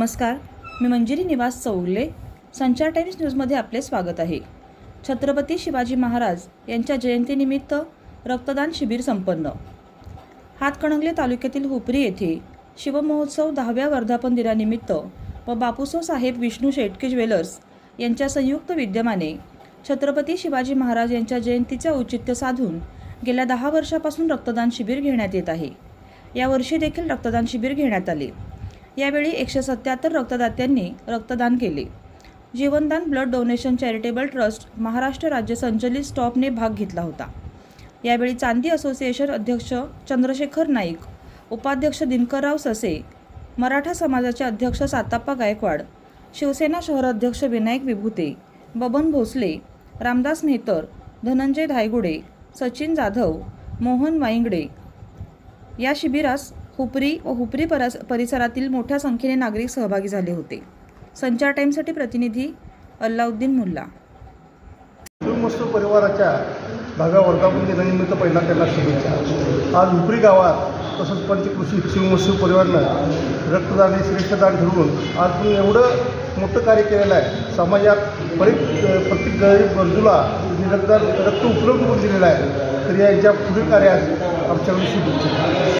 नमस्कार, मी मंजिरी निवास चौगले. संचार टाइम्स न्यूजमध्ये आपले स्वागत आहे. छत्रपती शिवाजी महाराज यांच्या जयंतीनिमित्त रक्तदान शिबिर संपन्न. हातकणंगले तालुक्यातील हुपरी येथे शिवमहोत्सव 10व्या वर्धापन दिनानिमित्त व बापूसो साहेब विष्णू शेटके ज्वेलर्स यांच्या संयुक्त विद्यमाने छत्रपती शिवाजी महाराज यांच्या जयंतीचे औचित्य साधून गेल्या 10 वर्षापासून रक्तदान शिबिर घेण्यात येत आहे. यावर्षी देखील रक्तदान शिबिर घेण्यात आले. यावेळी 177 रक्तदात्यांनी रक्तदान केले. जीवनदान blood donation charitable trust Maharashtra राज्य संचलित स्टॉपने भाग घेतला होता. यावेळी चांदी असोसिएशन अध्यक्ष चंद्रशेखर नाईक, उपाध्यक्ष दिनकरराव ससे, मराठा समाजाचे अध्यक्ष साताप्पा गायकवाड, शिवसेना शहर अध्यक्ष विनायक विभूते, बबन भोसले, रामदास मेहतर, धनंजय धायगुडे, सचिन जाधव, मोहन वाईंगडे. या शिबिरास हुपरी व हुपरी परिसरातील मोठ्या संख्येने नागरिक सहभागी झाले होते. संचार टाइम्ससाठी प्रतिनिधी अल्लाउद्दीन मुल्ला. शिवमहोत्सव परिवाराच्या 10व्या वर्धापन दिनानिमित्त पहिला त्यांना शुभेच्छा. आज हुपरी गावात तसंच पंचकृषी शिवमहोत्सव परिवारानं रक्तदान हे श्रेष्ठदान ठरवून आज तुम्ही एवढं मोठं कार्य केलेलं आहे. समाजात प्रत्येक गरीब गरजूला रक्त उपलब्ध करून दिलेलं आहे. तर यांच्या पुढील कार्यात आमच्याकडे शुभेच्छा.